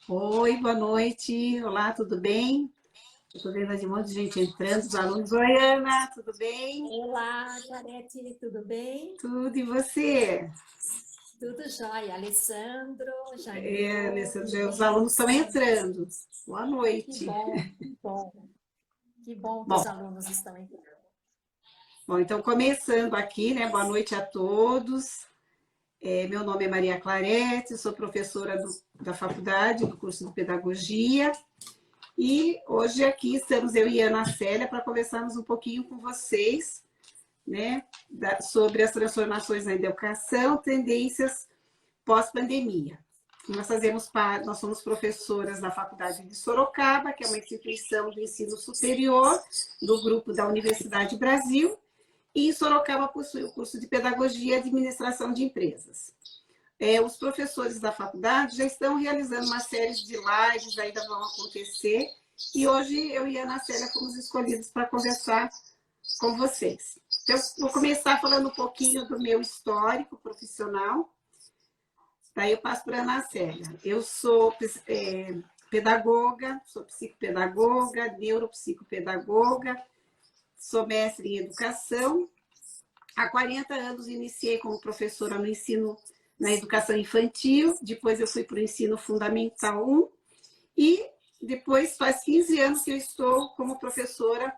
Oi, boa noite. Olá, tudo bem? Estou vendo aí um monte de gente entrando, os alunos. Oi, Ana, tudo bem? Olá, Clarete, tudo bem? Tudo, e você? Tudo jóia. Alessandro já É, entrou, os também alunos estão Alessandro. entrando. Boa Que noite. bom, que bom. Que bom que Bom, os alunos estão entrando. então começando aqui, né? Boa noite a todos. Meu nome é Maria Clarete, sou professora da faculdade, do curso de Pedagogia. E hoje aqui estamos eu e Ana Célia para conversarmos um pouquinho com vocês, né, sobre as transformações na educação, tendências pós-pandemia. Nós somos professoras da Faculdade de Sorocaba, que é uma instituição do ensino superior do grupo da Universidade Brasil, e em Sorocaba possui o curso de Pedagogia e Administração de Empresas. Os professores da faculdade já estão realizando uma série de lives, ainda vão acontecer, e hoje eu e a Ana Célia fomos escolhidos para conversar com vocês. Então, eu vou começar falando um pouquinho do meu histórico profissional, daí eu passo para a Ana Célia. Eu sou pedagoga, sou psicopedagoga, neuropsicopedagoga, sou mestre em educação. Há 40 anos iniciei como professora no ensino, na educação infantil, depois eu fui para o ensino fundamental 1 e depois faz 15 anos que eu estou como professora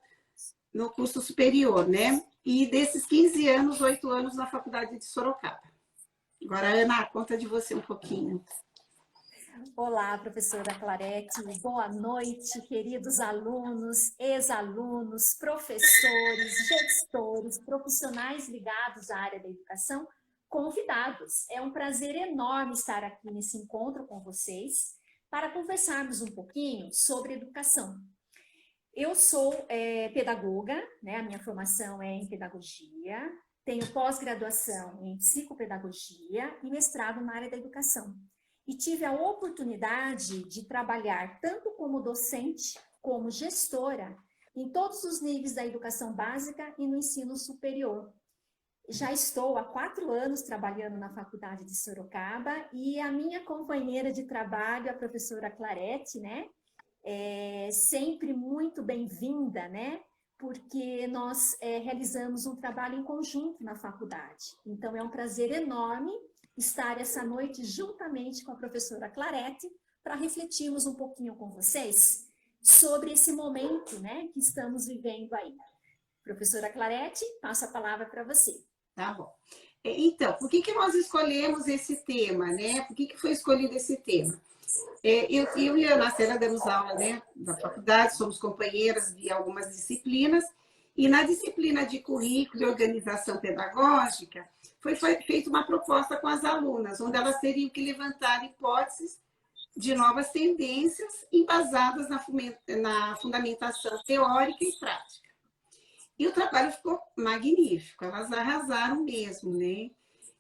no curso superior, né? E desses 15 anos, 8 anos na faculdade de Sorocaba. Agora, Ana, conta de você um pouquinho. Olá, professora Clarete. Boa noite, queridos alunos, ex-alunos, professores, gestores, profissionais ligados à área da educação, convidados. É um prazer enorme estar aqui nesse encontro com vocês para conversarmos um pouquinho sobre educação. Eu sou pedagoga, né? A minha formação é em pedagogia, tenho pós-graduação em psicopedagogia e mestrado na área da educação. E tive a oportunidade de trabalhar tanto como docente, como gestora, em todos os níveis da educação básica e no ensino superior. Já estou há 4 anos trabalhando na Faculdade de Sorocaba e a minha companheira de trabalho, a professora Clarete, né? Sempre muito bem-vinda, né? Porque nós realizamos um trabalho em conjunto na faculdade. Então, é um prazer enorme estar essa noite juntamente com a professora Clarete para refletirmos um pouquinho com vocês sobre esse momento, né, que estamos vivendo aí. Professora Clarete, passo a palavra para você. Tá bom. Então, por que nós escolhemos esse tema, né? Por que foi escolhido esse tema? Eu e a Ana Célia damos aula, né, da faculdade, somos companheiras de algumas disciplinas, e na disciplina de currículo e organização pedagógica, foi feita uma proposta com as alunas, onde elas teriam que levantar hipóteses de novas tendências embasadas na fundamentação teórica e prática. E o trabalho ficou magnífico, elas arrasaram mesmo, né?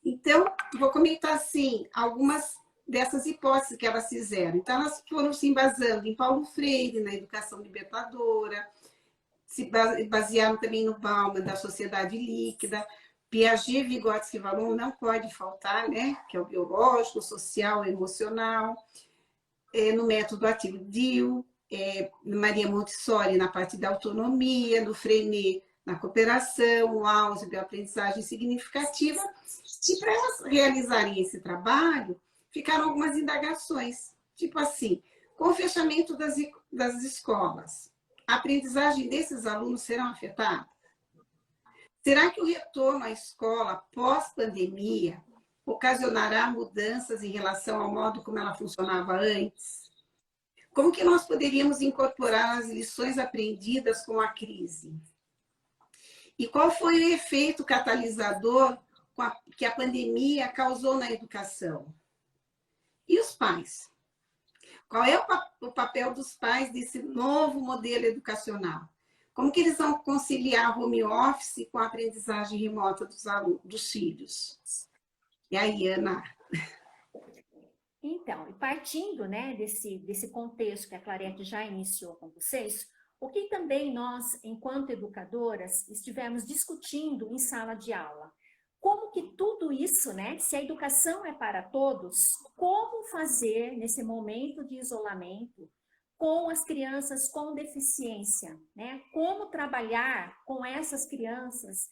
Então, vou comentar, assim, algumas dessas hipóteses que elas fizeram. Então, elas foram se embasando em Paulo Freire, na educação libertadora, se basearam também no Bauman, da sociedade líquida, Piaget, Vygotsky e Vallon não pode faltar, né? Que é o biológico, o social, o emocional, no método ativo Dill, Maria Montessori na parte da autonomia, no Freinet na cooperação, o Ausubel, aprendizagem significativa. E para elas realizarem esse trabalho, ficaram algumas indagações, tipo assim, com o fechamento das escolas, a aprendizagem desses alunos será afetada? Será que o retorno à escola pós-pandemia ocasionará mudanças em relação ao modo como ela funcionava antes? Como que nós poderíamos incorporar as lições aprendidas com a crise? E qual foi o efeito catalisador que a pandemia causou na educação? E os pais? Qual é o papel dos pais desse novo modelo educacional? Como que eles vão conciliar home office com a aprendizagem remota dos filhos? E aí, Ana? Então, e partindo, né, desse contexto que a Clarete já iniciou com vocês, o que também nós, enquanto educadoras, estivemos discutindo em sala de aula? como que tudo isso, né, se a educação é para todos, como fazer nesse momento de isolamento com as crianças com deficiência, né? Como trabalhar com essas crianças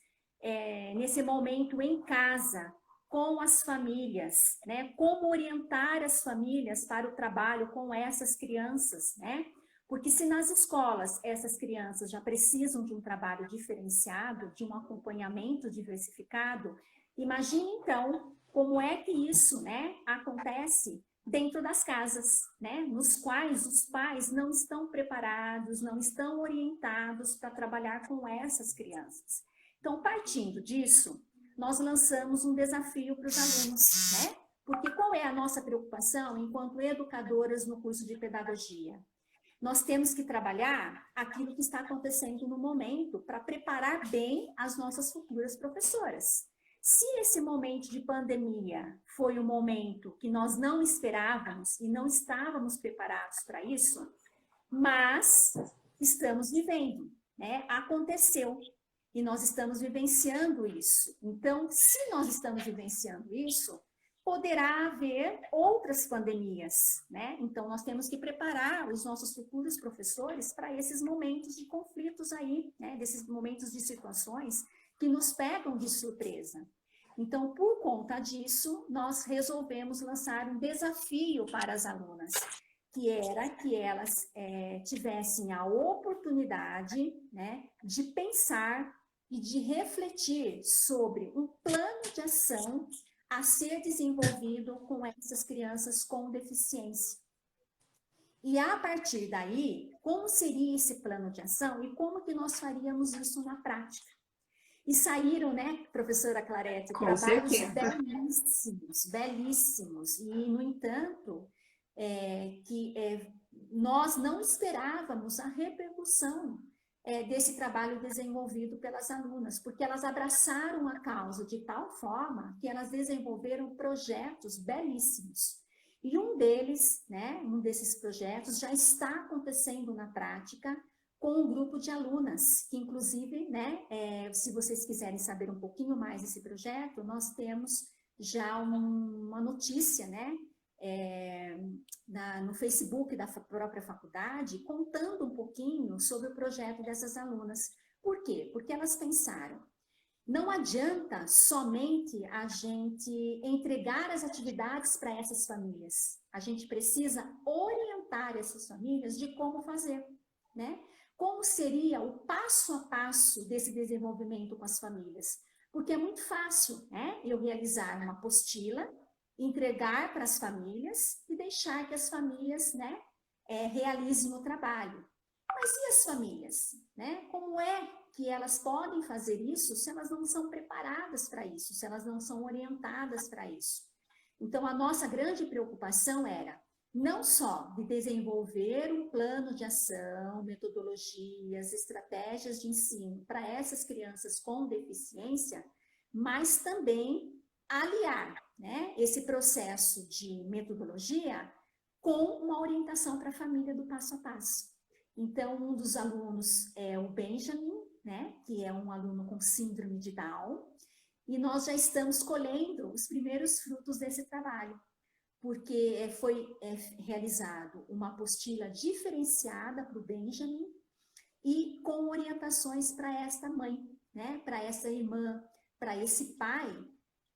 nesse momento em casa, com as famílias, né? Como orientar as famílias para o trabalho com essas crianças, né? Porque se nas escolas essas crianças já precisam de um trabalho diferenciado, de um acompanhamento diversificado, imagine então como é que isso, né, acontece dentro das casas, né, nos quais os pais não estão preparados, não estão orientados para trabalhar com essas crianças. Então, partindo disso, nós lançamos um desafio para os alunos, né? Porque qual é a nossa preocupação enquanto educadoras no curso de pedagogia? Nós temos que trabalhar aquilo que está acontecendo no momento para preparar bem as nossas futuras professoras. Se esse momento de pandemia foi um momento que nós não esperávamos e não estávamos preparados para isso, mas estamos vivendo, né? Aconteceu e nós estamos vivenciando isso. Então, se nós estamos vivenciando isso, poderá haver outras pandemias, né? Então, nós temos que preparar os nossos futuros professores para esses momentos de conflitos aí, né? Desses momentos de situações que nos pegam de surpresa. Então, por conta disso, nós resolvemos lançar um desafio para as alunas, que era que elas tivessem a oportunidade, né, de pensar e de refletir sobre um plano de ação a ser desenvolvido com essas crianças com deficiência. E a partir daí, como seria esse plano de ação e como que nós faríamos isso na prática? E saíram, né, professora Clarete, trabalhos belíssimos, belíssimos. E, no entanto, nós não esperávamos a repercussão desse trabalho desenvolvido pelas alunas, porque elas abraçaram a causa de tal forma que elas desenvolveram projetos belíssimos. E um deles, né, um desses projetos já está acontecendo na prática com um grupo de alunas, que inclusive, né, se vocês quiserem saber um pouquinho mais desse projeto, nós temos já uma notícia, né, no Facebook da própria faculdade, contando um pouquinho sobre o projeto dessas alunas. Por quê? Porque elas pensaram, não adianta somente a gente entregar as atividades para essas famílias, a gente precisa orientar essas famílias de como fazer, né? Como seria o passo a passo desse desenvolvimento com as famílias? Porque é muito fácil, né, eu realizar uma apostila, entregar para as famílias e deixar que as famílias, né, realizem o trabalho. Mas e as famílias, né? Como é que elas podem fazer isso se elas não são preparadas para isso, se elas não são orientadas para isso? Então, a nossa grande preocupação era não só de desenvolver um plano de ação, metodologias, estratégias de ensino para essas crianças com deficiência, mas também aliar, né, esse processo de metodologia com uma orientação para a família do passo a passo. Então, um dos alunos é o Benjamin, né, que é um aluno com síndrome de Down, e nós já estamos colhendo os primeiros frutos desse trabalho, porque foi realizado uma apostila diferenciada para o Benjamin e com orientações para esta mãe, né, para essa irmã, para esse pai,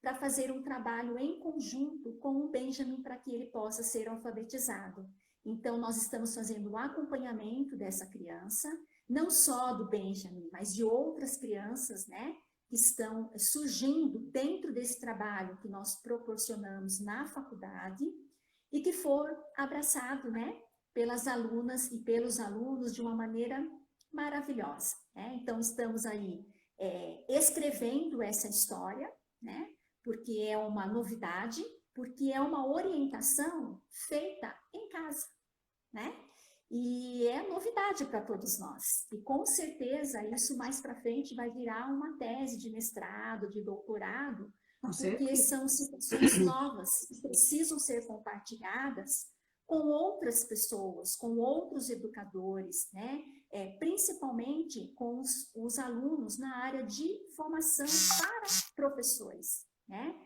para fazer um trabalho em conjunto com o Benjamin para que ele possa ser alfabetizado. Então, nós estamos fazendo o acompanhamento dessa criança, não só do Benjamin, mas de outras crianças, né, que estão surgindo dentro desse trabalho que nós proporcionamos na faculdade e que for abraçado, né, pelas alunas e pelos alunos de uma maneira maravilhosa, né? Então, estamos aí escrevendo essa história, né, porque é uma novidade, porque é uma orientação feita em casa, né? E é novidade para todos nós. E com certeza isso mais para frente vai virar uma tese de mestrado, de doutorado, porque são situações novas que precisam ser compartilhadas com outras pessoas, com outros educadores, né? Principalmente com os alunos na área de formação para professores, né?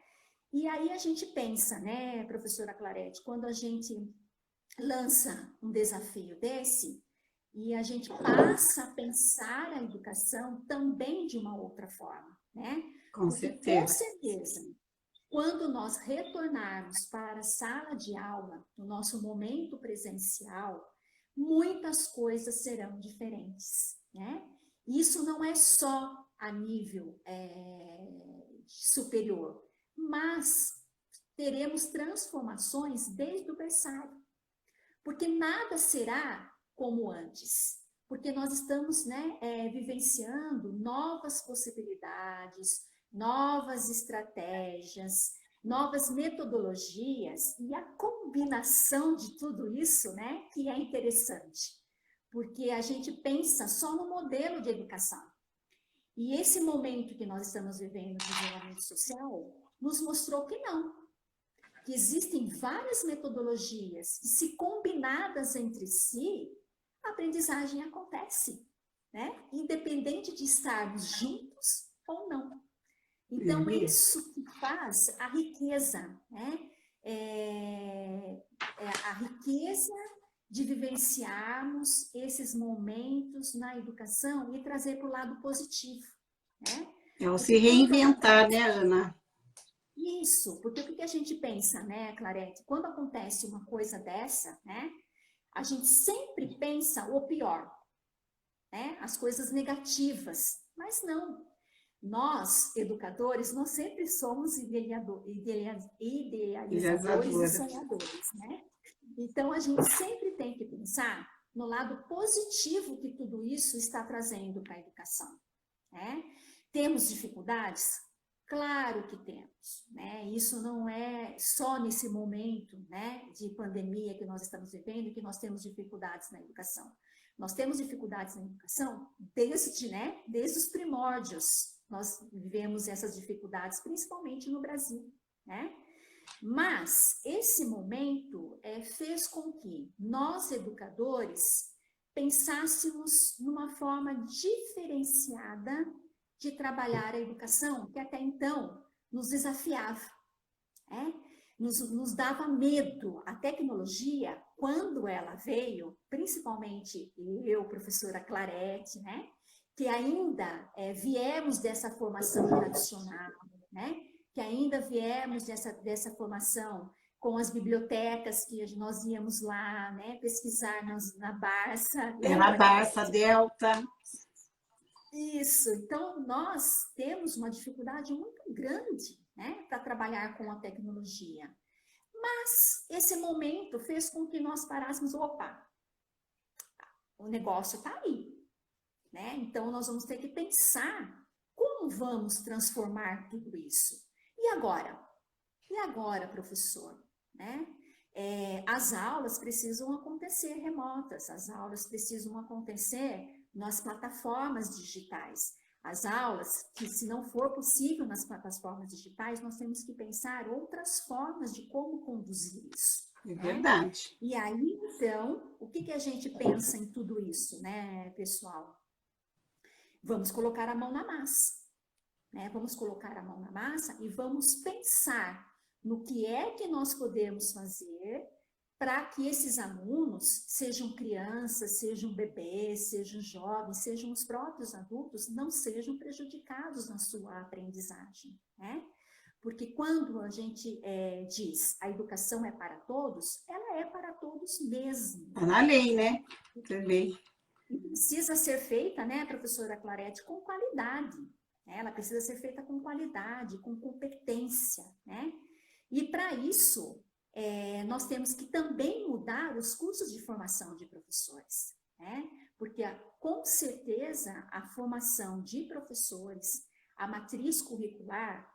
E aí a gente pensa, né, professora Clarete, quando a gente lança um desafio desse, e a gente passa a pensar a educação também de uma outra forma, né? Com Porque, com certeza. certeza, quando nós retornarmos para a sala de aula, no nosso momento presencial, muitas coisas serão diferentes, né? Isso não é só a nível superior, mas teremos transformações desde o berçário, porque nada será como antes, porque nós estamos, né, vivenciando novas possibilidades, novas estratégias, novas metodologias, e a combinação de tudo isso, né, que é interessante, porque a gente pensa só no modelo de educação. E esse momento que nós estamos vivendo de isolamento social nos mostrou que não, que existem várias metodologias que, se combinadas entre si, a aprendizagem acontece, né? Independente de estarmos juntos ou não. Então, isso que faz a riqueza, né? A riqueza de vivenciarmos esses momentos na educação e trazer para o lado positivo, né? É o se reinventar, né, Ana? Isso, porque o que a gente pensa, né, Clarete? Quando acontece uma coisa dessa, né, a gente sempre pensa o pior, né, as coisas negativas, mas não. Nós, educadores, nós sempre somos idealizadores e sonhadores, né? Então, a gente sempre tem que pensar no lado positivo que tudo isso está trazendo para a educação, né? Temos dificuldades? Claro que temos, né? Isso não é só nesse momento, né, de pandemia que nós estamos vivendo que nós temos dificuldades na educação. Nós temos dificuldades na educação desde os primórdios. Nós vivemos essas dificuldades, principalmente no Brasil, né? Mas esse momento fez com que nós, educadores, pensássemos numa forma diferenciada de trabalhar a educação, que até então nos desafiava, né? Nos dava medo. A tecnologia, quando ela veio, principalmente eu, professora Clarete, né? Que ainda viemos dessa formação tradicional, né? Que ainda viemos dessa formação com as bibliotecas que nós íamos lá, né? Pesquisar na Barça. Era a Barça, Delta. Isso, então nós temos uma dificuldade muito grande, né, para trabalhar com a tecnologia. Mas esse momento fez com que nós parássemos, opa, o negócio está aí, né? Então nós vamos ter que pensar como vamos transformar tudo isso. E agora? E agora, professor? Né? As aulas precisam acontecer remotas, as aulas precisam acontecer nas plataformas digitais. As aulas, que se não for possível nas plataformas digitais, nós temos que pensar outras formas de como conduzir isso. É verdade. Né? E aí, então, o que a gente pensa em tudo isso, né, pessoal? Vamos colocar a mão na massa. Né? Vamos colocar a mão na massa e vamos pensar no que é que nós podemos fazer para que esses alunos, sejam crianças, sejam bebês, sejam jovens, sejam os próprios adultos, não sejam prejudicados na sua aprendizagem, né? Porque quando a gente diz a educação é para todos, ela é para todos mesmo. Está na lei, né? Também. E precisa ser feita, né, professora Clarete, com qualidade. Né? Ela precisa ser feita com qualidade, com competência, né? E para isso, nós temos que também mudar os cursos de formação de professores, né? Porque com certeza a formação de professores, a matriz curricular,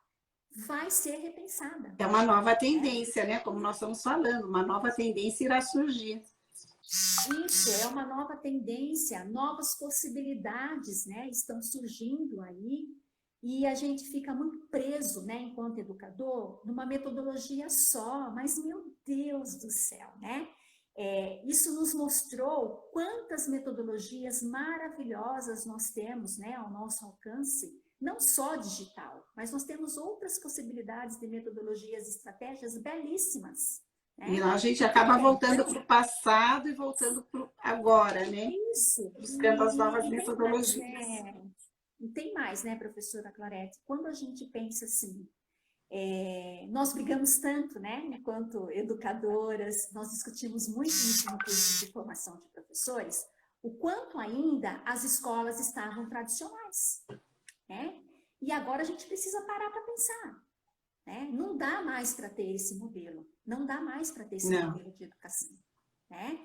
vai ser repensada. É uma nova tendência, né? Como nós estamos falando, uma nova tendência irá surgir. Isso, é uma nova tendência, novas possibilidades, né, estão surgindo aí, e a gente fica muito preso, né, enquanto educador, numa metodologia só, mas, meu Deus do céu, né? Isso nos mostrou quantas metodologias maravilhosas nós temos, né, ao nosso alcance, não só digital, mas nós temos outras possibilidades de metodologias e estratégias belíssimas. Né? E lá a gente acaba voltando para o passado e voltando para o agora, né? Isso. Buscando as novas metodologias. Tem mais, né, professora Clarete? Quando a gente pensa assim, nós brigamos tanto, né, enquanto educadoras, nós discutimos muito isso no curso de formação de professores, o quanto ainda as escolas estavam tradicionais, né? E agora a gente precisa parar para pensar, né? Não dá mais para ter esse modelo, não dá mais para ter esse modelo de educação, né?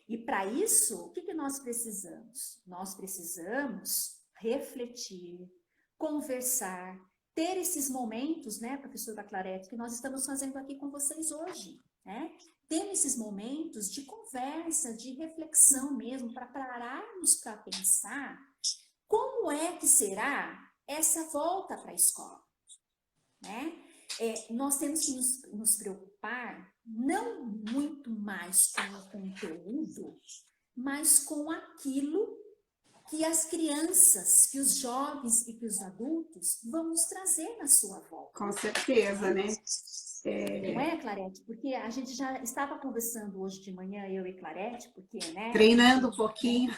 E para isso, o que nós precisamos? Nós precisamos refletir, conversar, ter esses momentos, né, professora Clarete, que nós estamos fazendo aqui com vocês hoje, né? Ter esses momentos de conversa, de reflexão mesmo, para pararmos para pensar como é que será essa volta para a escola, né? Nós temos que nos preocupar não muito mais com o conteúdo, mas com aquilo que as crianças, que os jovens e que os adultos vão nos trazer na sua volta. Com certeza, né? Não é, Clarete? Porque a gente já estava conversando hoje de manhã, eu e Clarete, porque, né? Treinando um pouquinho.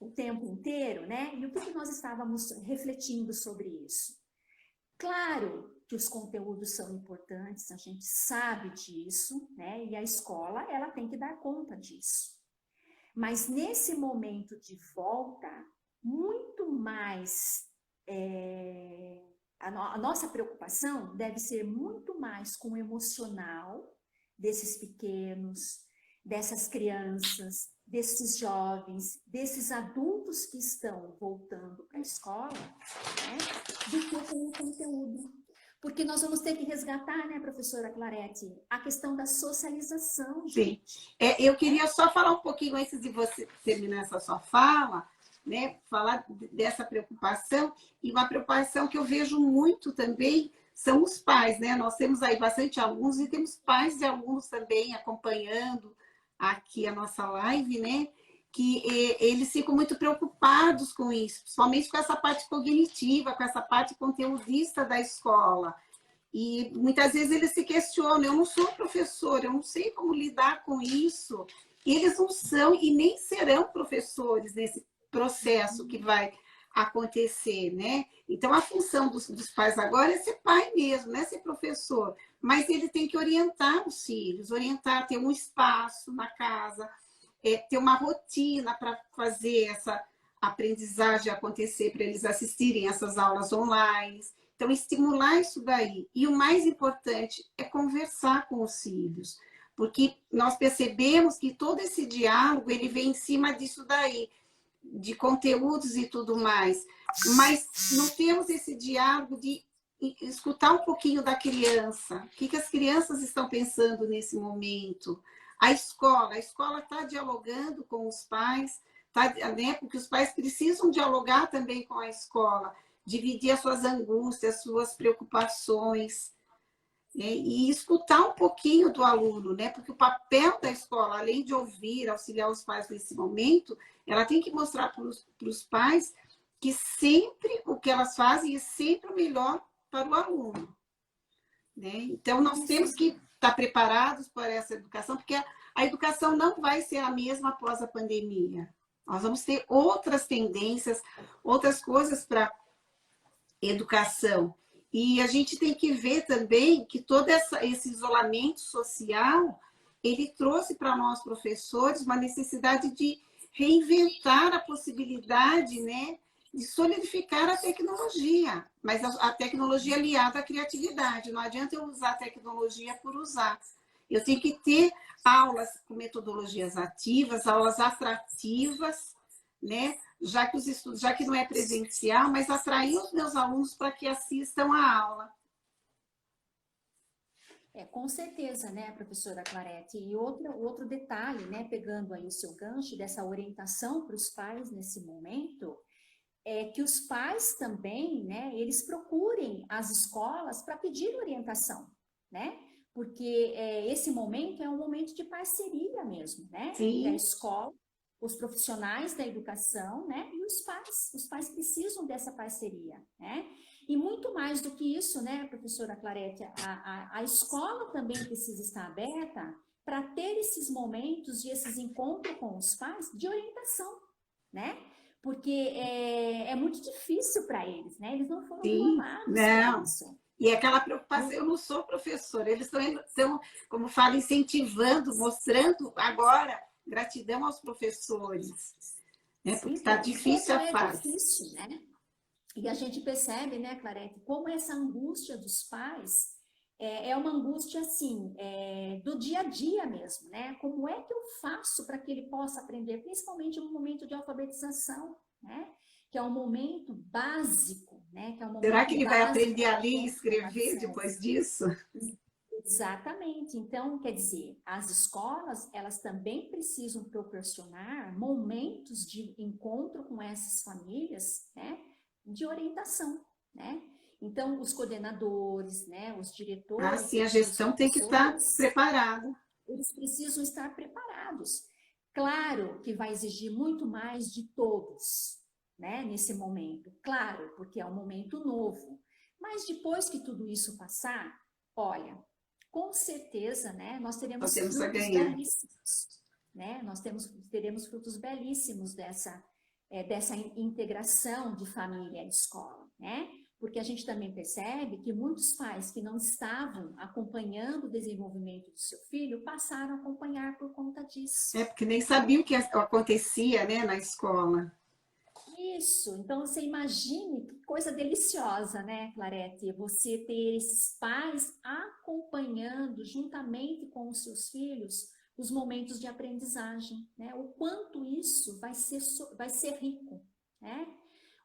O tempo inteiro, né? E o que nós estávamos refletindo sobre isso? Claro que os conteúdos são importantes, a gente sabe disso, né? E a escola, ela tem que dar conta disso. Mas nesse momento de volta, muito mais, a nossa preocupação deve ser muito mais com o emocional desses pequenos, dessas crianças, desses jovens, desses adultos que estão voltando para a escola, né, do que com o conteúdo. Porque nós vamos ter que resgatar, né, professora Clarete, a questão da socialização, gente. Sim. Eu queria só falar um pouquinho antes de você terminar essa sua fala, né, falar dessa preocupação, e uma preocupação que eu vejo muito também são os pais, né? Nós temos aí bastante alunos e temos pais de alunos também acompanhando aqui a nossa live, né? Que eles ficam muito preocupados com isso, principalmente com essa parte cognitiva, com essa parte conteudista da escola. E muitas vezes eles se questionam, eu não sou professor, eu não sei como lidar com isso. Eles não são e nem serão professores nesse processo que vai acontecer, né? Então, a função dos pais agora é ser pai mesmo, não é ser professor. Mas ele tem que orientar os filhos, orientar, ter um espaço na casa, ter uma rotina para fazer essa aprendizagem acontecer, para eles assistirem essas aulas online. Então, estimular isso daí. E o mais importante é conversar com os filhos, porque nós percebemos que todo esse diálogo ele vem em cima disso daí, de conteúdos e tudo mais. Mas não temos esse diálogo de escutar um pouquinho da criança. O que as crianças estão pensando nesse momento? A escola está dialogando com os pais, tá, né? Porque os pais precisam dialogar também com a escola, dividir as suas angústias, as suas preocupações, né? E escutar um pouquinho do aluno, né? Porque o papel da escola, além de ouvir, auxiliar os pais nesse momento, ela tem que mostrar para os pais que sempre o que elas fazem é sempre o melhor para o aluno, né? Então, nós temos que estar preparados para essa educação, porque a educação não vai ser a mesma após a pandemia. Nós vamos ter outras tendências, outras coisas para educação. E a gente tem que ver também que todo esse isolamento social, ele trouxe para nós, professores, uma necessidade de reinventar a possibilidade, né, de solidificar a tecnologia, mas a tecnologia aliada à criatividade. Não adianta eu usar a tecnologia por usar. Eu tenho que ter aulas com metodologias ativas, aulas atrativas, né? Já que não é presencial, mas atrair os meus alunos para que assistam à aula. Com certeza, né, professora Clarete? E outro detalhe, né, pegando aí o seu gancho dessa orientação para os pais nesse momento, é que os pais também, né, eles procurem as escolas para pedir orientação, né? porque esse momento é um momento de parceria mesmo, né? Entre a Sim. escola, os profissionais da educação, né? E os pais. Os pais precisam dessa parceria, né? E muito mais do que isso, né, professora Clarete, a escola também precisa estar aberta para ter esses momentos e esses encontros com os pais de orientação, né? Porque é muito difícil para eles, né? Eles não foram Sim, formados para não. isso. E aquela preocupação, eu não sou professora, eles estão, como falo, incentivando, mostrando agora gratidão aos professores, né? Porque está Então, e difícil como a é fase. difícil, né? E a gente percebe, né, Clarete, como essa angústia dos pais é uma angústia, assim, do dia a dia mesmo, né? Como é que eu faço para que ele possa aprender, principalmente no momento de alfabetização, né? Que é um momento básico, né? Que é um Será que momento ele vai básico aprender para a ler e aprender escrever informação. depois disso? Exatamente. Então, quer dizer, as escolas, elas também precisam proporcionar momentos de encontro com essas famílias, né, de orientação, né? Então, os coordenadores, né, os Ah, diretores sim, a e os gestão tem que estar professores, preparada. eles precisam estar preparados. Claro que vai exigir muito mais de todos, né, nesse momento. Claro, porque é um momento novo. Mas depois que tudo isso passar, olha, com certeza, né, nós Só teremos temos a frutos ganhar. belíssimos, né? Nós teremos frutos belíssimos dessa integração de família e escola, né? Porque a gente também percebe que muitos pais que não estavam acompanhando o desenvolvimento do seu filho passaram a acompanhar por conta disso, É, porque nem né? sabia o que acontecia, né, na escola. Isso, então você imagine que coisa deliciosa, né, Clarete? Você ter esses pais acompanhando juntamente com os seus filhos os momentos de aprendizagem, né? O quanto isso vai ser rico, né?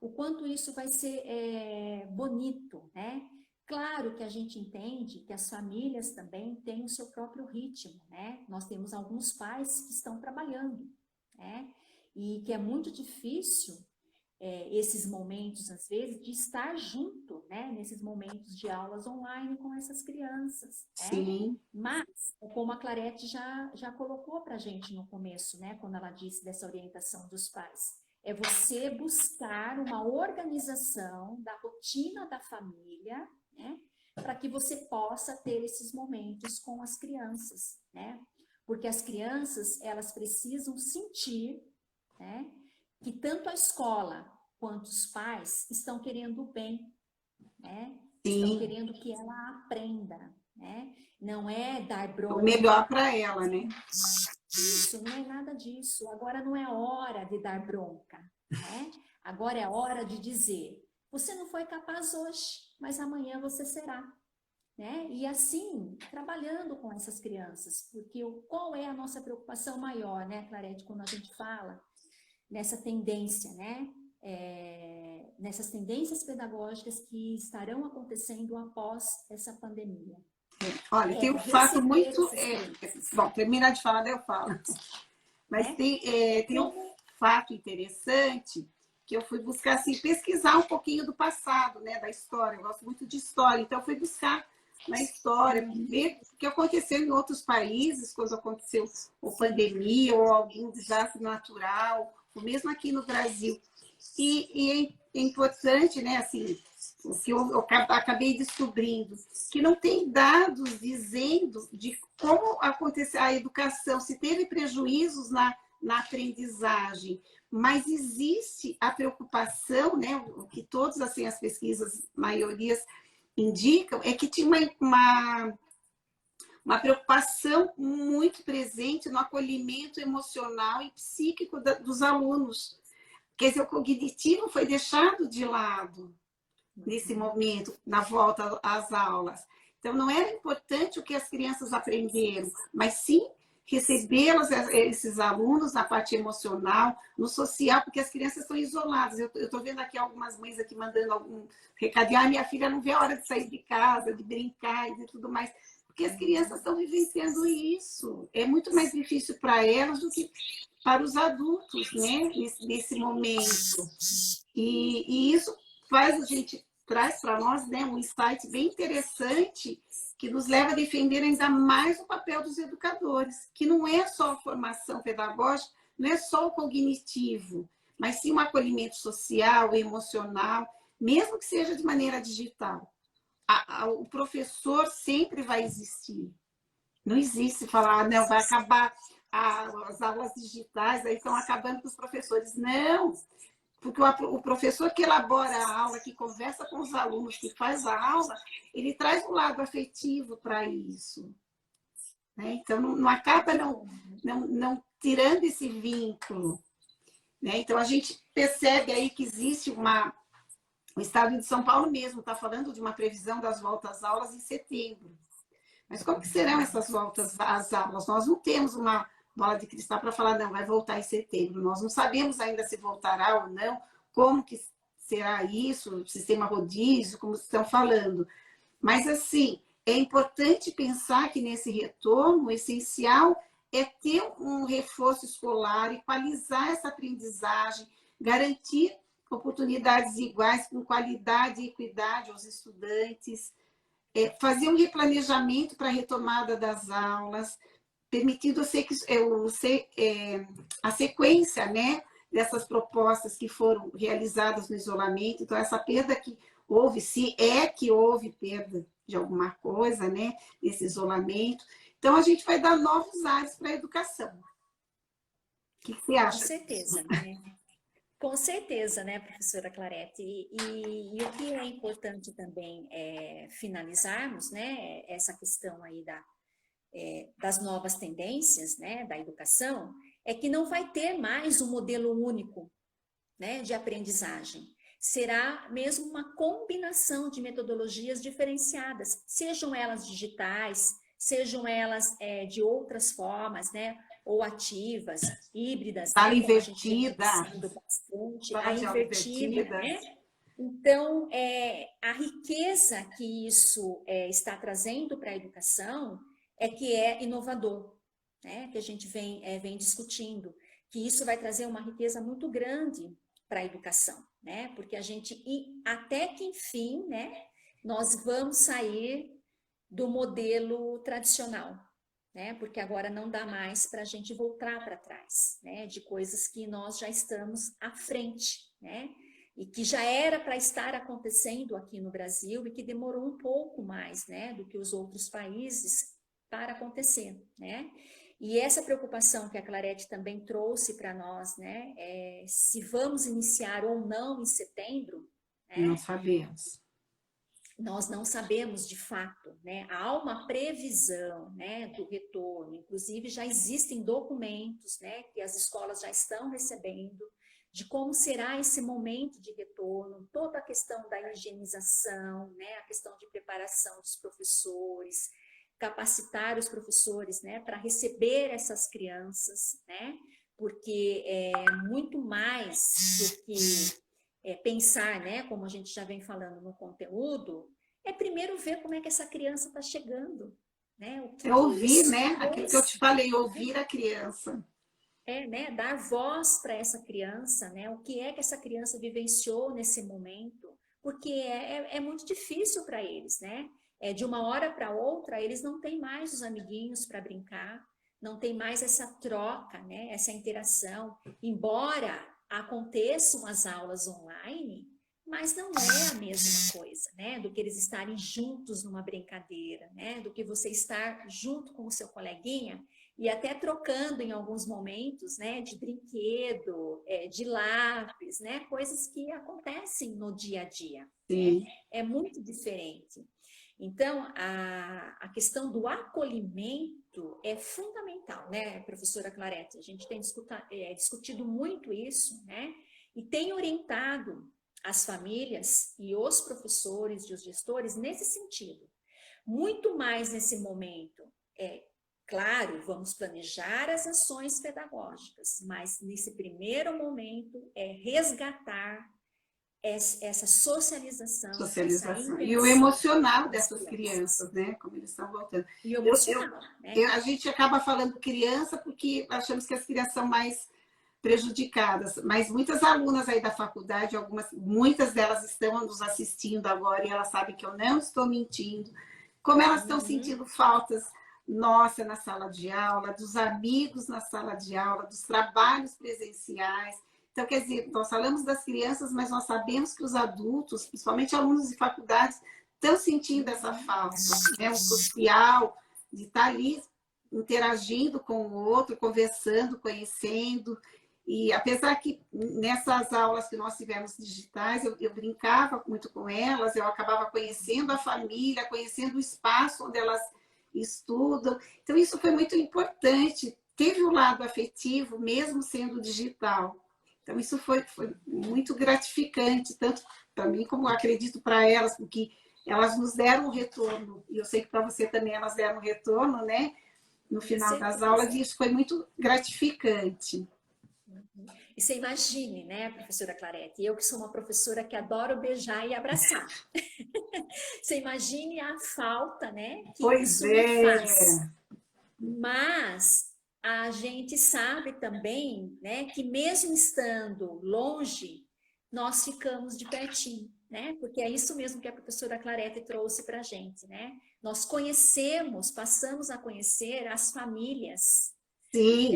O quanto isso vai ser bonito, né? Claro que a gente entende que as famílias também têm o seu próprio ritmo, né? Nós temos alguns pais que estão trabalhando, né? E que é muito difícil esses momentos, às vezes, de estar junto, né, nesses momentos de aulas online com essas crianças, né? Sim. Mas, como a Clarete já colocou para a gente no começo, né, quando ela disse dessa orientação dos pais, é você buscar uma organização da rotina da família, né, para que você possa ter esses momentos com as crianças, né? Porque as crianças, elas precisam sentir, né, que tanto a escola quanto os pais estão querendo o bem, né? Estão Sim, querendo que ela aprenda, né? Não é dar o melhor bronca. para ela, né? Isso, não é nada disso. Agora não é hora de dar bronca, né? Agora é hora de dizer: você não foi capaz hoje, mas amanhã você será, né? E assim, trabalhando com essas crianças, porque qual é a nossa preocupação maior, né, Clarete, quando a gente fala nessa tendência, né? Nessas tendências pedagógicas que estarão acontecendo após essa pandemia. Olha, É tem um fato receber muito. essas crianças, Bom, terminar de falar, daí eu falo. Mas né? tem um Como fato interessante que eu fui buscar, assim, pesquisar um pouquinho do passado, né, da história. Eu gosto muito de história, então eu fui buscar na história, ver o que aconteceu em outros países, quando aconteceu ou pandemia ou algum desastre natural, ou mesmo aqui no Brasil. É importante, né, assim, o que eu acabei descobrindo, que não tem dados dizendo de como aconteceu a educação, se teve prejuízos na aprendizagem, mas existe a preocupação, né, o que todas assim, as pesquisas, maiorias, indicam, é que tinha uma preocupação muito presente no acolhimento emocional e psíquico dos alunos. Quer dizer, o cognitivo foi deixado de lado nesse momento, na volta às aulas. Então, não era importante o que as crianças aprenderam, mas sim recebê-los, esses alunos, na parte emocional, no social, porque as crianças estão isoladas. Eu estou vendo aqui algumas mães aqui mandando algum recadinho, minha filha não vê a hora de sair de casa, de brincar e de tudo mais, porque as crianças estão vivenciando isso. É muito mais difícil para elas do que para os adultos, né, nesse momento. E isso faz a gente traz para nós, né, um insight bem interessante que nos leva a defender ainda mais o papel dos educadores, que não é só a formação pedagógica, não é só o cognitivo, mas sim um acolhimento social, emocional, mesmo que seja de maneira digital. O professor sempre vai existir. Não existe falar, não, vai acabar as aulas digitais, aí estão acabando com os professores. Não, porque o professor que elabora a aula, que conversa com os alunos, que faz a aula, ele traz um lado afetivo para isso. Né? Então, não acaba não tirando esse vínculo. Né? Então, a gente percebe aí que existe o Estado de São Paulo mesmo está falando de uma previsão das voltas às aulas em setembro. Mas como que serão essas voltas às aulas? Nós não temos uma bola de cristal para falar, não, vai voltar em setembro. Nós não sabemos ainda se voltará ou não, como que será isso, o sistema rodízio, como estão falando. Mas, assim, é importante pensar que nesse retorno, o essencial é ter um reforço escolar, equalizar essa aprendizagem, garantir oportunidades iguais, com qualidade e equidade aos estudantes, fazer um replanejamento para a retomada das aulas, permitindo a sequência, né, dessas propostas que foram realizadas no isolamento. Então, essa perda que houve, se é que houve perda de alguma coisa, né, nesse isolamento. Então, a gente vai dar novos ares para a educação. O que você acha? Com certeza, né? Com certeza, né, professora Clarete? E o que é importante também finalizarmos, né, essa questão aí das novas tendências, né, da educação, é que não vai ter mais um modelo único, né, de aprendizagem. Será mesmo uma combinação de metodologias diferenciadas, sejam elas digitais, sejam elas de outras formas, né, ou ativas, híbridas, Sala né, invertida. Bastante, a invertida, né? Então, a riqueza que isso está trazendo para a educação é que é inovador, né? Que a gente vem discutindo, que isso vai trazer uma riqueza muito grande para a educação, né? Porque a gente, até que enfim, né, nós vamos sair do modelo tradicional, né? Porque agora não dá mais para a gente voltar para trás, né? De coisas que nós já estamos à frente, né? E que já era para estar acontecendo aqui no Brasil e que demorou um pouco mais, né, do que os outros países para acontecer, né? E essa preocupação que a Clarete também trouxe para nós, né, se vamos iniciar ou não em setembro, né? Não sabemos. Nós não sabemos de fato, né? Há uma previsão, né, do retorno, inclusive já existem documentos, né, que as escolas já estão recebendo, de como será esse momento de retorno, toda a questão da higienização, né, a questão de preparação dos professores, capacitar os professores, né, para receber essas crianças, né, porque é muito mais do que pensar, né, como a gente já vem falando no conteúdo, é primeiro ver como é que essa criança está chegando, né? Ouvir, né? Aquilo que eu te falei, ouvir a criança. Né, dar voz para essa criança, né? O que é que essa criança vivenciou nesse momento, porque é muito difícil para eles, né? De uma hora para outra, eles não têm mais os amiguinhos para brincar, não tem mais essa troca, né? Essa interação, embora aconteçam as aulas online, mas não é a mesma coisa, né? Do que eles estarem juntos numa brincadeira, né? Do que você estar junto com o seu coleguinha e até trocando em alguns momentos, né? De brinquedo, de lápis, né? Coisas que acontecem no dia a dia. Sim. Né? É muito diferente. Então, a questão do acolhimento é fundamental, né, professora Clarete? A gente tem discutido muito isso, né? E tem orientado as famílias e os professores e os gestores nesse sentido. Muito mais nesse momento, claro, vamos planejar as ações pedagógicas, mas nesse primeiro momento resgatar essa socialização. E o emocional dessas crianças, né? Como eles estão voltando. E o emocional, né? A gente acaba falando criança porque achamos que as crianças são mais prejudicadas, mas muitas alunas aí da faculdade, muitas delas estão nos assistindo agora e elas sabem que eu não estou mentindo. como elas estão sentindo faltas nossa na sala de aula, dos amigos na sala de aula, dos trabalhos presenciais. Então, quer dizer, nós falamos das crianças, mas nós sabemos que os adultos, principalmente alunos de faculdades, estão sentindo essa falta, né? O social, de estar ali interagindo com o outro, conversando, conhecendo. E apesar que nessas aulas que nós tivemos digitais, eu brincava muito com elas, eu acabava conhecendo a família, conhecendo o espaço onde elas estudam. Então, isso foi muito importante. Teve o lado afetivo, mesmo sendo digital. Então, isso foi muito gratificante, tanto para mim como acredito para elas, porque elas nos deram um retorno. E eu sei que para você também elas deram um retorno, né? No final das aulas, e isso foi muito gratificante. E você imagine, né, professora Clarete, eu que sou uma professora que adoro beijar e abraçar. Você imagine a falta, né, que isso me faz. Mas a gente sabe também, né, que mesmo estando longe, nós ficamos de pertinho, né? Porque é isso mesmo que a professora Clarete trouxe para a gente, né? Nós conhecemos, passamos a conhecer as famílias, sim,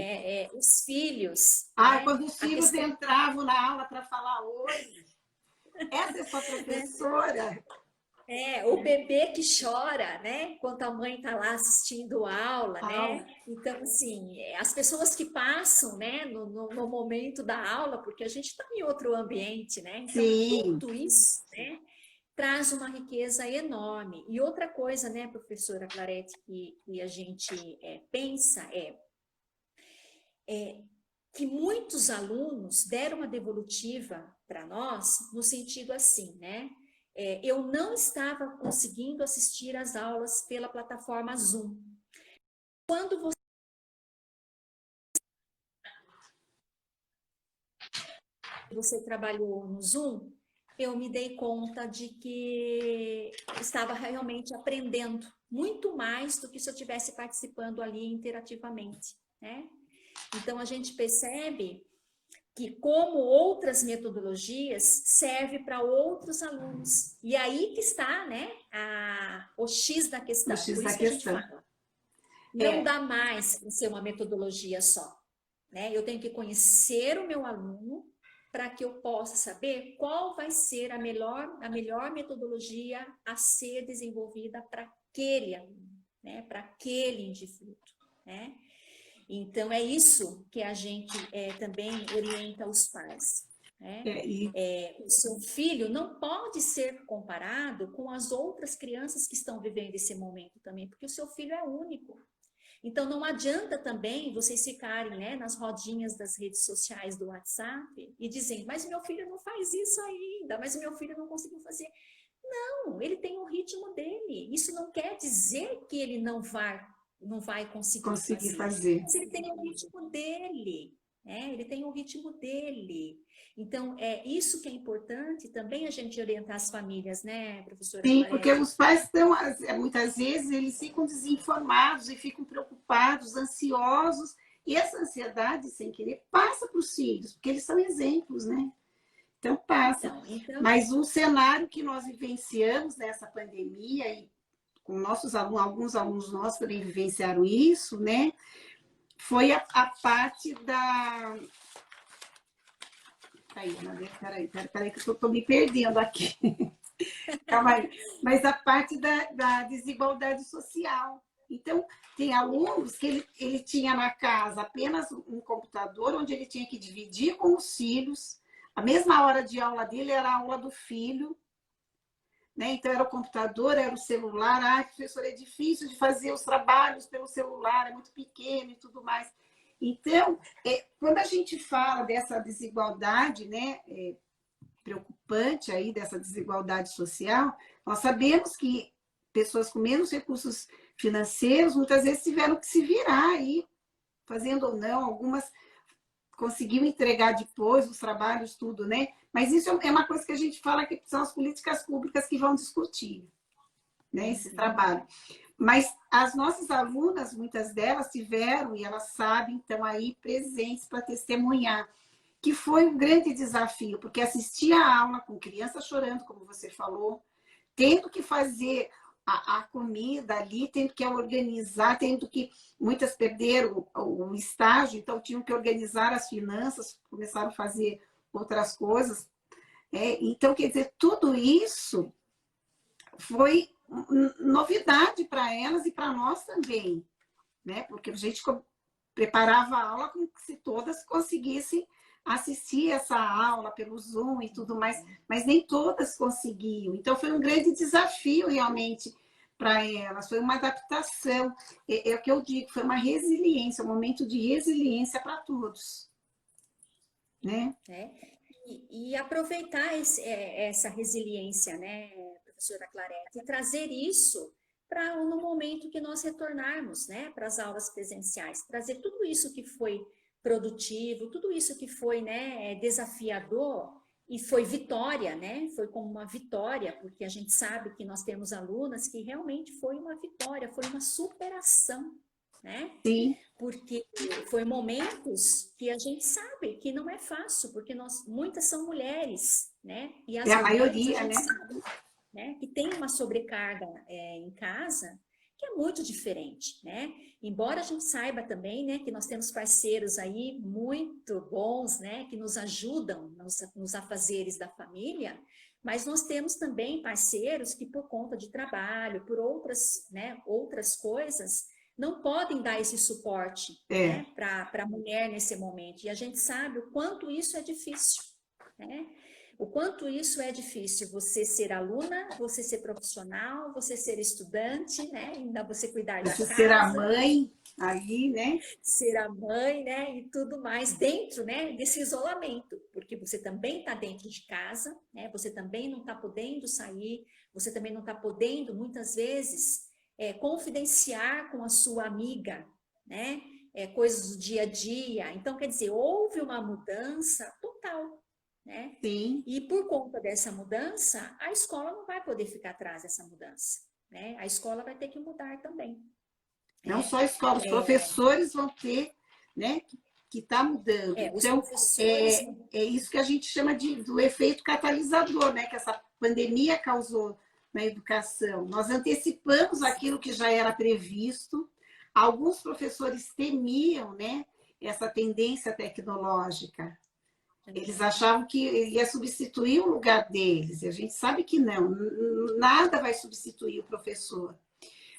os filhos. Ah, né? quando os filhos entravam na aula para falar oi, essa é sua professora. O bebê que chora, né? Enquanto a mãe está lá assistindo aula, né? Então, assim, as pessoas que passam, né, no momento da aula, porque a gente está em outro ambiente, né? Então, Sim. tudo isso, né, traz uma riqueza enorme. E outra coisa, né, professora Clarete, que a gente pensa que muitos alunos deram uma devolutiva para nós no sentido assim, né? Eu não estava conseguindo assistir às aulas pela plataforma Zoom. Quando você trabalhou no Zoom, eu me dei conta de que estava realmente aprendendo muito mais do que se eu estivesse participando ali interativamente, né? Então, a gente percebe que, como outras metodologias, serve para outros alunos. E aí que está, né, o X da questão. Por isso que a gente fala. Não dá mais para ser uma metodologia só. Né? Eu tenho que conhecer o meu aluno para que eu possa saber qual vai ser a melhor metodologia a ser desenvolvida para aquele aluno, né? Para aquele indivíduo. Né? Então, é isso que a gente também orienta os pais. Né? O seu filho não pode ser comparado com as outras crianças que estão vivendo esse momento também, porque o seu filho é único. Então, não adianta também vocês ficarem, né, nas rodinhas das redes sociais do WhatsApp e dizendo, mas meu filho não faz isso ainda, mas meu filho não conseguiu fazer. Não, ele tem o ritmo dele. Isso não quer dizer que ele não vai conseguir fazer. Mas ele tem o ritmo dele, né? Ele tem o ritmo dele. Então, é isso que é importante também a gente orientar as famílias, né, professora? Sim, Clarete? porque os pais estão, muitas vezes, eles ficam desinformados e ficam preocupados, ansiosos, e essa ansiedade, sem querer, passa para os filhos, porque eles são exemplos, né? Então, passa. Então... Mas um cenário que nós vivenciamos nessa pandemia, e com nossos alunos, alguns alunos nossos também vivenciaram isso, né? Foi a parte da... Peraí, que eu estou me perdendo aqui. Calma aí. Mas a parte da desigualdade social. Então, tem alunos que ele tinha na casa apenas um computador, onde ele tinha que dividir com os filhos. A mesma hora de aula dele era a aula do filho. Né? Então, era o computador, era o celular. Ah, professor, é difícil de fazer os trabalhos pelo celular, é muito pequeno e tudo mais. Então, quando a gente fala dessa desigualdade, né, preocupante aí, dessa desigualdade social, nós sabemos que pessoas com menos recursos financeiros, muitas vezes tiveram que se virar aí, fazendo ou não, algumas conseguiu entregar depois os trabalhos, tudo, né? Mas isso é uma coisa que a gente fala que são as políticas públicas que vão discutir, né? Esse trabalho. Mas as nossas alunas, muitas delas tiveram, e elas sabem, estão aí presentes para testemunhar, que foi um grande desafio, porque assistir a aula com criança chorando, como você falou, tendo que fazer a comida ali, tendo que organizar, tendo que... Muitas perderam o estágio, então tinham que organizar as finanças, começaram a fazer outras coisas. Então, quer dizer, tudo isso foi novidade para elas e para nós também, né? Porque a gente preparava a aula como se todas conseguissem assistir essa aula pelo Zoom e tudo mais, mas nem todas conseguiam. Então, foi um grande desafio, realmente, para elas. Foi uma adaptação. É o que eu digo, foi uma resiliência, um momento de resiliência para todos. Né? E aproveitar essa resiliência, né, professora Clarete, e trazer isso para no momento que nós retornarmos, né, para as aulas presenciais, trazer tudo isso que foi produtivo, tudo isso que foi, né, desafiador e foi vitória, né, foi como uma vitória, porque a gente sabe que nós temos alunas que realmente foi uma vitória, foi uma superação, né? Sim. Porque foi momentos que a gente sabe que não é fácil, porque muitas são mulheres, né? E as a mulheres, maioria, a gente né? sabe, né? Que tem uma sobrecarga em casa que é muito diferente, né? Embora a gente saiba também, né, que nós temos parceiros aí muito bons, né, que nos ajudam nos afazeres da família, mas nós temos também parceiros que por conta de trabalho, por outras, né, outras coisas, não podem dar esse suporte, né, para a mulher nesse momento. E a gente sabe o quanto isso é difícil, né? O quanto isso é difícil, você ser aluna, você ser profissional, você ser estudante, né? Ainda você cuidar da casa. Você ser a mãe aí, né? Ser a mãe, né? E tudo mais dentro, né, desse isolamento. Porque você também está dentro de casa, né? Você também não está podendo sair, você também não está podendo, muitas vezes, confidenciar com a sua amiga, né? Coisas do dia a dia. Então, quer dizer, houve uma mudança total, né? Sim. E por conta dessa mudança, a escola não vai poder ficar atrás dessa mudança, né? A escola vai ter que mudar também. Não só a escola, os professores vão ter, né, que está mudando. Então, é isso que a gente chama do efeito catalisador, né, que essa pandemia causou na educação. Nós antecipamos aquilo que já era previsto. Alguns professores temiam, né, essa tendência tecnológica. Eles achavam que ia substituir o lugar deles. E a gente sabe que não. Nada vai substituir o professor.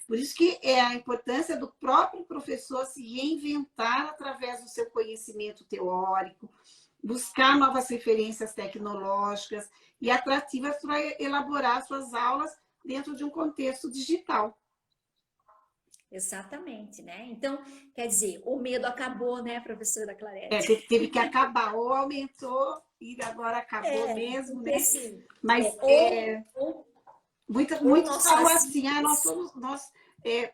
Por isso que é a importância do próprio professor se reinventar através do seu conhecimento teórico, buscar novas referências tecnológicas e atrativas para elaborar suas aulas dentro de um contexto digital. Exatamente, né? Então, quer dizer, o medo acabou, né, professora Clarete? Teve que acabar, ou aumentou e agora acabou mesmo, né? Assim, mas muitos falam assim,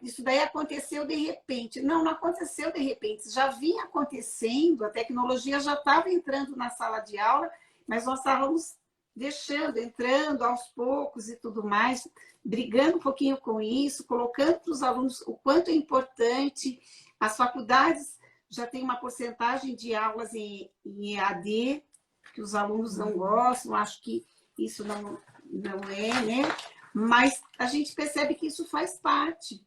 isso daí aconteceu de repente. Não, não aconteceu de repente, já vinha acontecendo, a tecnologia já estava entrando na sala de aula, mas nós estávamos entrando aos poucos e tudo mais, brigando um pouquinho com isso, colocando para os alunos o quanto é importante. As faculdades já têm uma porcentagem de aulas em EAD, que os alunos não gostam, acho que isso não é, né? Mas a gente percebe que isso faz parte.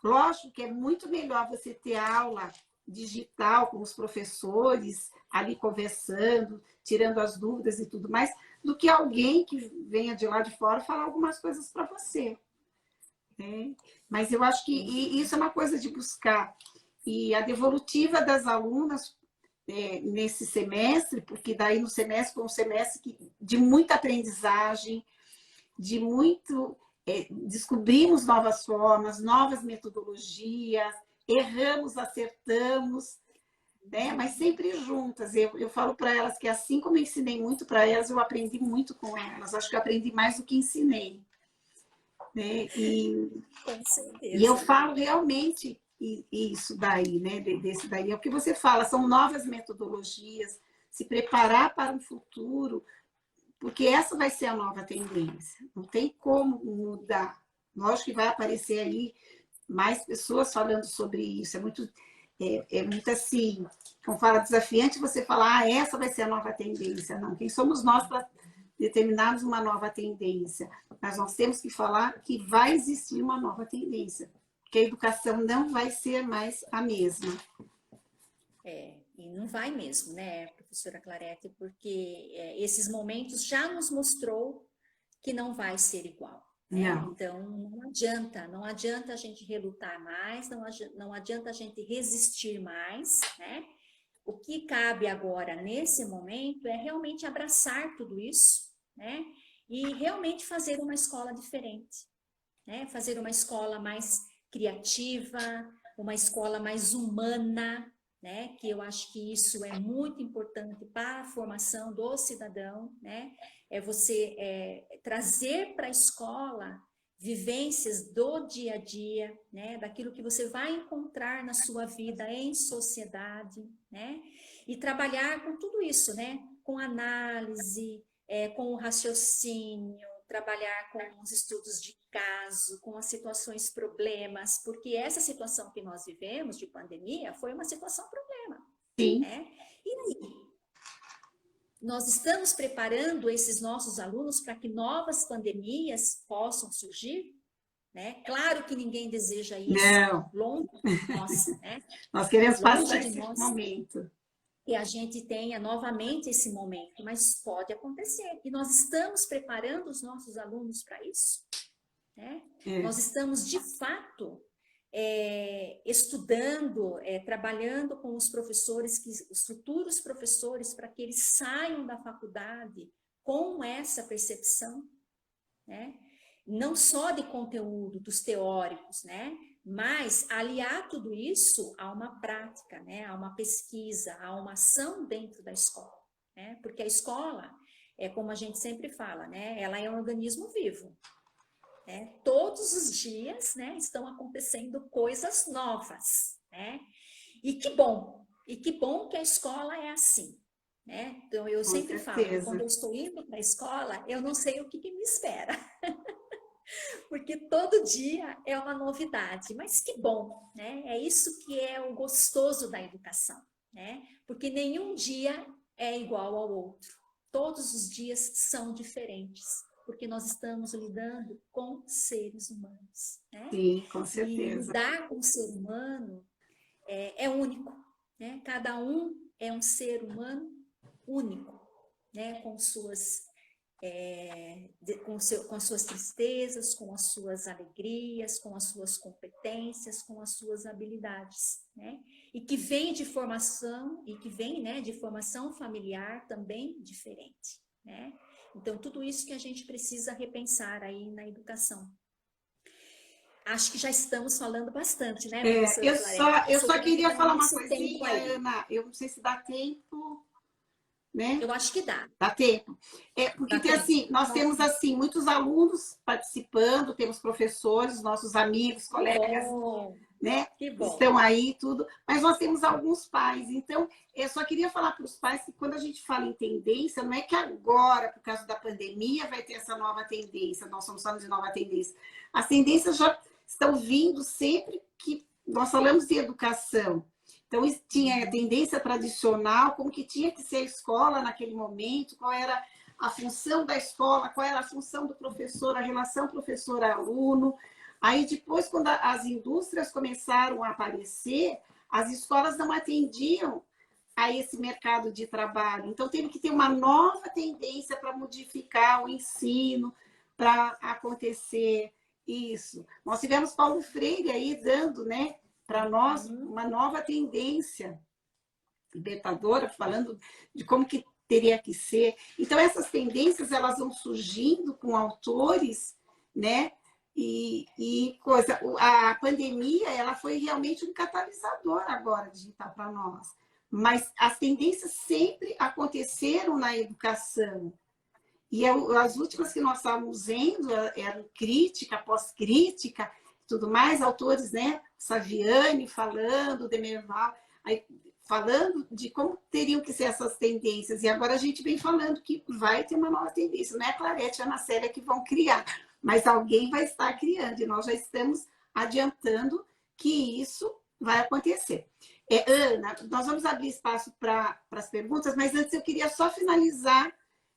Lógico que é muito melhor você ter aula digital com os professores, ali conversando, tirando as dúvidas e tudo mais, do que alguém que venha de lá de fora falar algumas coisas para você. Né? Mas eu acho que isso é uma coisa de buscar. E a devolutiva das alunas nesse semestre, porque daí no semestre foi um semestre de muita aprendizagem, de muito... descobrimos novas formas, novas metodologias, erramos, acertamos, né? Mas sempre juntas. Eu falo para elas que assim como eu ensinei muito para elas, eu aprendi muito com elas. Acho que eu aprendi mais do que ensinei. Né? Com certeza. E eu falo realmente isso daí, né? Desse daí. É o que você fala, são novas metodologias, se preparar para um futuro, porque essa vai ser a nova tendência. Não tem como mudar. Lógico que vai aparecer aí mais pessoas falando sobre isso. É muito assim, como fala desafiante, você falar, essa vai ser a nova tendência. Não, quem somos nós para determinarmos uma nova tendência, mas nós temos que falar que vai existir uma nova tendência, que a educação não vai ser mais a mesma. E não vai mesmo, né, professora Clarete, porque esses momentos já nos mostrou que não vai ser igual. Né? Então, não adianta a gente relutar mais, não adianta a gente resistir mais, né? O que cabe agora, nesse momento, é realmente abraçar tudo isso, né? E realmente fazer uma escola diferente, né? Fazer uma escola mais criativa, uma escola mais humana, né? Que eu acho que isso é muito importante para a formação do cidadão, né? É você trazer para a escola vivências do dia a dia, né? Daquilo que você vai encontrar na sua vida em sociedade, né? E trabalhar com tudo isso, né? Com análise, com o raciocínio, trabalhar com os estudos de caso, com as situações problemas, porque essa situação que nós vivemos de pandemia foi uma situação problema. Sim. Né? E aí? Nós estamos preparando esses nossos alunos para que novas pandemias possam surgir? Né? Claro que ninguém deseja isso. Não. Longe de nós. Né? Nós queremos passar esse momento. Que a gente tenha novamente esse momento, mas pode acontecer. E nós estamos preparando os nossos alunos para isso. Né? Nós estamos, de fato, estudando, trabalhando com os professores, os futuros professores, para que eles saiam da faculdade com essa percepção, né? Não só de conteúdo, dos teóricos, né? Mas aliar tudo isso a uma prática, né? A uma pesquisa, a uma ação dentro da escola, né? Porque a escola, como a gente sempre fala, né? Ela é um organismo vivo. Né? Todos os dias, né, estão acontecendo coisas novas, né? E que bom que a escola é assim, né? Então eu sempre falo, quando eu estou indo para a escola, eu não sei o que me espera, porque todo dia é uma novidade, mas que bom, né? É isso que é o gostoso da educação, né? Porque nenhum dia é igual ao outro, todos os dias são diferentes. Porque nós estamos lidando com seres humanos. Né? Sim, com certeza. E lidar com o ser humano é único. Né? Cada um é um ser humano único, né? Com suas tristezas, com as suas alegrias, com as suas competências, com as suas habilidades. Né? E que vem de formação, né, de formação familiar também diferente. Né? Então, tudo isso que a gente precisa repensar aí na educação. Acho que já estamos falando bastante, né, professora? Eu só queria falar uma coisinha, Ana. Eu não sei se dá tempo, né? Eu acho que dá. Dá tempo. Porque tem, assim, nós temos assim, muitos alunos participando, temos professores, nossos amigos, colegas, né? Estão aí tudo, mas nós temos alguns pais. Então, eu só queria falar para os pais que quando a gente fala em tendência, não é que agora, por causa da pandemia, vai ter essa nova tendência, nós estamos falando de nova tendência. As tendências já estão vindo sempre que nós falamos de educação. Então, tinha a tendência tradicional, como que tinha que ser a escola naquele momento, qual era a função da escola, qual era a função do professor, a relação professor-aluno. Aí depois, quando as indústrias começaram a aparecer, as escolas não atendiam a esse mercado de trabalho. Então, teve que ter uma nova tendência para modificar o ensino, para acontecer isso. Nós tivemos Paulo Freire aí dando, né, para nós uma nova tendência libertadora, falando de como que teria que ser. Então, essas tendências, elas vão surgindo com autores, né? A pandemia, ela foi realmente um catalisador agora digital para nós. Mas as tendências sempre aconteceram na educação. E as últimas que nós estávamos vendo eram crítica, pós-crítica, tudo mais, autores, né? Saviani falando, Demerval, falando de como teriam que ser essas tendências. E agora a gente vem falando que vai ter uma nova tendência. Não é a Clarete e a Ana Célia que vão criar, mas alguém vai estar criando. E nós já estamos adiantando que isso vai acontecer. Ana, nós vamos abrir espaço para as perguntas, mas antes eu queria só finalizar,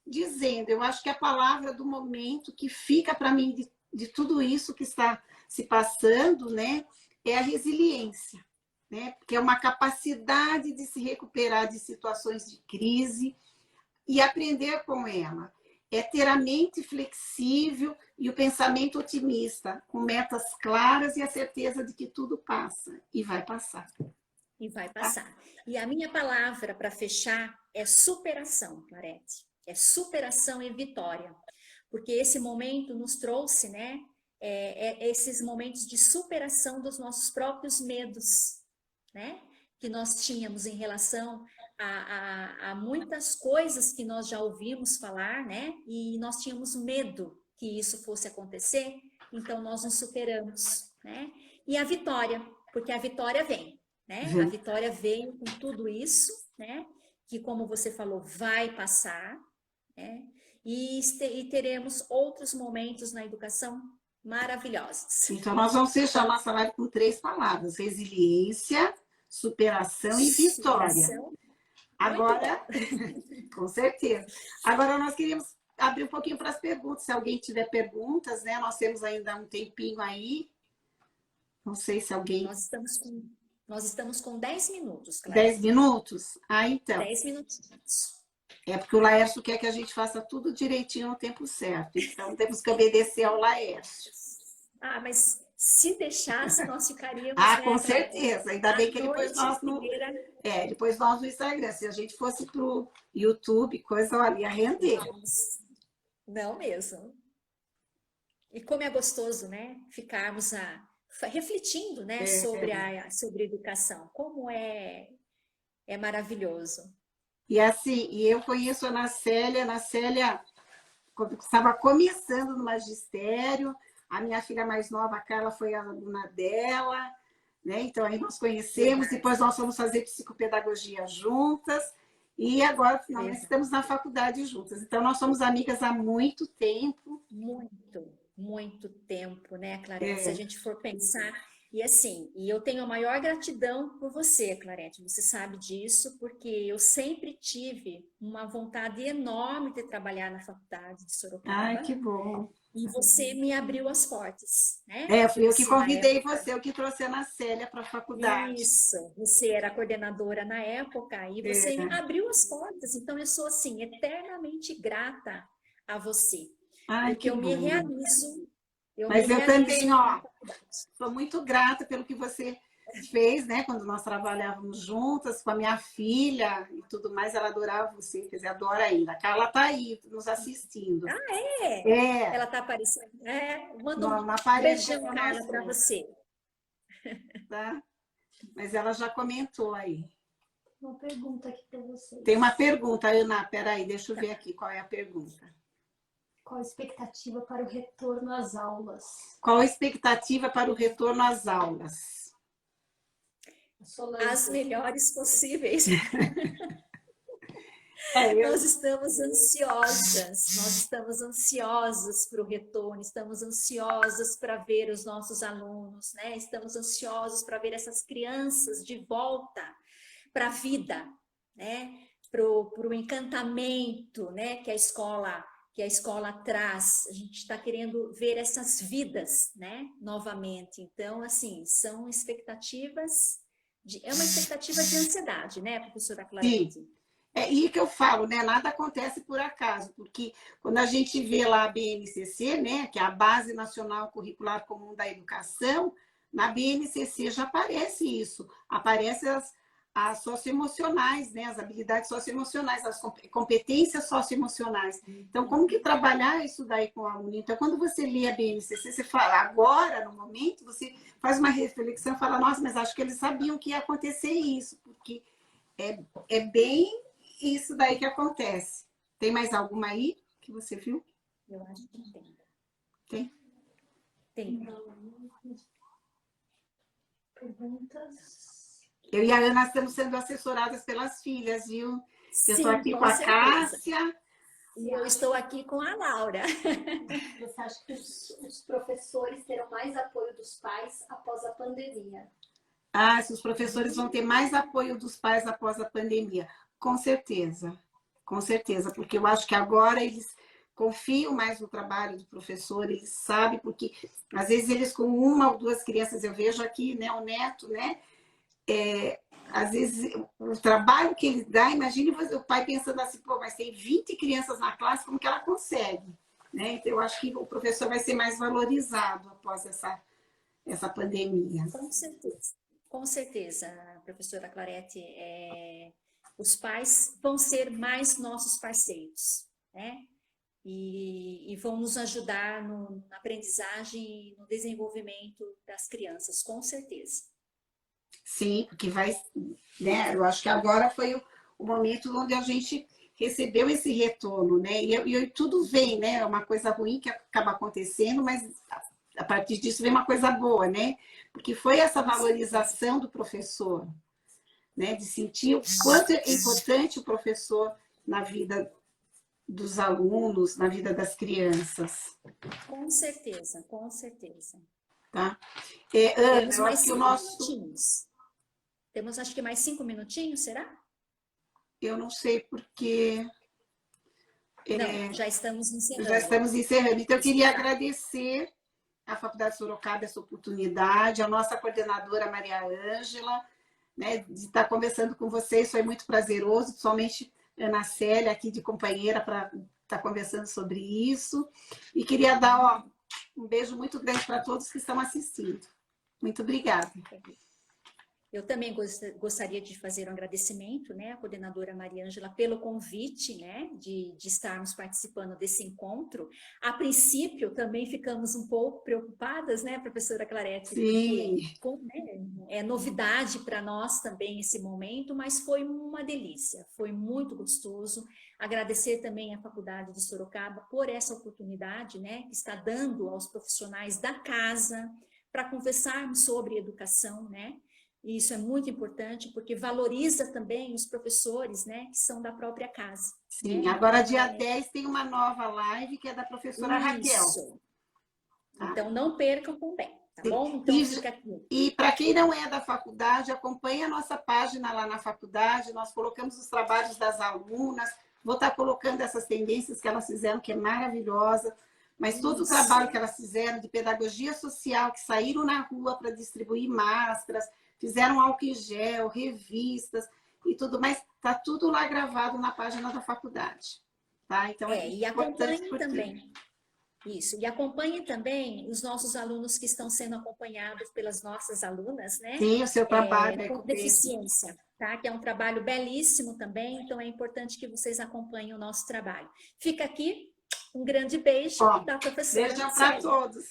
dizendo, eu acho que a palavra do momento que fica para mim de tudo isso que está se passando, né, é a resiliência, né? Porque é uma capacidade de se recuperar de situações de crise e aprender com ela. É ter a mente flexível e o pensamento otimista, com metas claras e a certeza de que tudo passa e vai passar. E vai passar. E a minha palavra para fechar é superação, Clarete. É superação e vitória. Porque esse momento nos trouxe, né? Esses momentos de superação dos nossos próprios medos, né? Que nós tínhamos em relação a muitas coisas que nós já ouvimos falar, né? E nós tínhamos medo que isso fosse acontecer, então nós nos superamos, né? E a vitória, porque a vitória vem, né? A vitória veio com tudo isso, né? Que, como você falou, vai passar, né? E teremos outros momentos na educação maravilhosos. Então, nós vamos fechar nossa live com 3 palavras: resiliência, superação e vitória. Superação. Agora, com certeza. Agora, nós queríamos abrir um pouquinho para as perguntas. Se alguém tiver perguntas, né? Nós temos ainda um tempinho aí. Não sei se alguém... Nós estamos com 10 minutos, Clara. 10 minutos? Ah, então. 10 minutinhos. É porque o Laércio quer que a gente faça tudo direitinho no tempo certo. Então, temos que obedecer ao Laércio. Ah, mas se deixasse, nós ficaríamos... Ah, com certeza. Ainda bem que depois nós no... depois nós no Instagram. Se a gente fosse pro YouTube, coisa, olha, ia render. Não mesmo. E como é gostoso, né? Ficarmos refletindo, né? Sobre a educação. Como é maravilhoso. E assim, eu conheço a Ana Célia, quando estava começando no magistério. A minha filha mais nova, a Carla, foi a aluna dela, né? Então aí nós conhecemos, depois nós fomos fazer psicopedagogia juntas, e agora nós estamos na faculdade juntas. Então nós somos amigas há muito tempo. Muito tempo, né, Clarete? Se a gente for pensar. E assim, eu tenho a maior gratidão por você, Clarete, você sabe disso, porque eu sempre tive uma vontade enorme de trabalhar na faculdade de Sorocaba. Ai, que bom! E você me abriu as portas, né? Fui eu que convidei você, eu que trouxe a Ana Célia para a faculdade. Isso, você era coordenadora na época e você me abriu as portas, então eu sou assim, eternamente grata a você. Ai, porque que bom. Me realizo. Mas eu também, ó, sou muito grata pelo que você fez, né? Quando nós trabalhávamos juntas com a minha filha e tudo mais, ela adorava você, quer dizer, adora ainda. A Carla está aí, nos assistindo. Ah, é? Ela está aparecendo. Manda um beijão, Carla, para você. Tá? Mas ela já comentou aí. Uma pergunta aqui para vocês. Tem uma pergunta, Ana, peraí, deixa eu ver aqui qual é a pergunta. Qual a expectativa para o retorno às aulas? Qual a expectativa para o retorno às aulas? As melhores possíveis. Nós estamos ansiosas para o retorno, estamos ansiosas para ver os nossos alunos, né? Estamos ansiosos para ver essas crianças de volta para a vida, né? Para o encantamento, né? que a escola traz. A gente está querendo ver essas vidas, né? Novamente. Então, assim, são expectativas... É uma expectativa de ansiedade, né, professora Clarete? Sim. E que eu falo, né? Nada acontece por acaso, porque quando a gente vê lá a BNCC, né? Que é a Base Nacional Curricular Comum da Educação, na BNCC já aparece isso. Aparece as socioemocionais, né? As habilidades socioemocionais, as competências socioemocionais. Então, como que trabalhar isso daí com o aluno? Então, quando você lê a BNCC, você fala, agora, no momento, você faz uma reflexão e fala, nossa, mas acho que eles sabiam que ia acontecer isso, porque é bem isso daí que acontece. Tem mais alguma aí que você viu? Eu acho que tem. Tem? Tem. Perguntas... Eu e a Ana estamos sendo assessoradas pelas filhas, viu? Sim, eu estou aqui com a Cássia. E eu estou aqui com a Laura. Você acha que os professores terão mais apoio dos pais após a pandemia? Se os professores vão ter mais apoio dos pais após a pandemia. Com certeza. Com certeza, porque eu acho que agora eles confiam mais no trabalho do professor, eles sabem, porque às vezes eles com uma ou duas crianças, eu vejo aqui, né, o neto, né, às vezes o trabalho que ele dá, imagine o pai pensando assim, pô, mas tem 20 crianças na classe, como que ela consegue? Né? Então, eu acho que o professor vai ser mais valorizado após essa pandemia. Com certeza, professora Clarete, os pais vão ser mais nossos parceiros, né? E vão nos ajudar na aprendizagem e no desenvolvimento das crianças, com certeza. Sim, porque vai, né? Eu acho que agora foi o momento onde a gente recebeu esse retorno, né? E tudo vem, né? É uma coisa ruim que acaba acontecendo, mas a partir disso vem uma coisa boa, né? Porque foi essa valorização do professor, né? De sentir o quanto é importante o professor na vida dos alunos, na vida das crianças. Com certeza, com certeza. Tá? Temos eu mais acho que 5 o nosso... minutinhos. Temos, acho que mais 5 minutinhos, será? Eu não sei porque... Não, já estamos encerrando. Já estamos encerrando. Então, eu queria agradecer à Faculdade Sorocaba essa oportunidade, a nossa coordenadora Maria Ângela, né, de estar conversando com vocês, foi muito prazeroso, principalmente Ana Célia, aqui de companheira, para estar conversando sobre isso. E queria dar um beijo muito grande para todos que estão assistindo. Muito obrigada. Eu também gostaria de fazer um agradecimento, né, à coordenadora Maria Ângela pelo convite, né, de estarmos participando desse encontro. A princípio, também ficamos um pouco preocupadas, né, professora Clarete? Sim. Porque, né, é novidade para nós também esse momento, mas foi uma delícia, foi muito gostoso. Agradecer também à Faculdade de Sorocaba por essa oportunidade, né, que está dando aos profissionais da casa para conversarmos sobre educação, né? E isso é muito importante, porque valoriza também os professores, né, que são da própria casa. Sim, né? agora dia 10 tem uma nova live, que é da professora Raquel. Tá? Então, não percam também, tá bom? Então, fica aqui. E para quem não é da faculdade, acompanhe a nossa página lá na faculdade, nós colocamos os trabalhos das alunas, vou estar colocando essas tendências que elas fizeram, que é maravilhosa, mas todo o trabalho que elas fizeram de pedagogia social, que saíram na rua para distribuir máscaras, fizeram álcool em gel, revistas e tudo mais, está tudo lá gravado na página da faculdade. Tá? Então, e acompanhem também. Isso, e acompanhem também os nossos alunos que estão sendo acompanhados pelas nossas alunas, né? Sim, o seu trabalho com deficiência, tá? Que é um trabalho belíssimo também, então é importante que vocês acompanhem o nosso trabalho. Fica aqui um grande beijo da professora. Beijo para todos.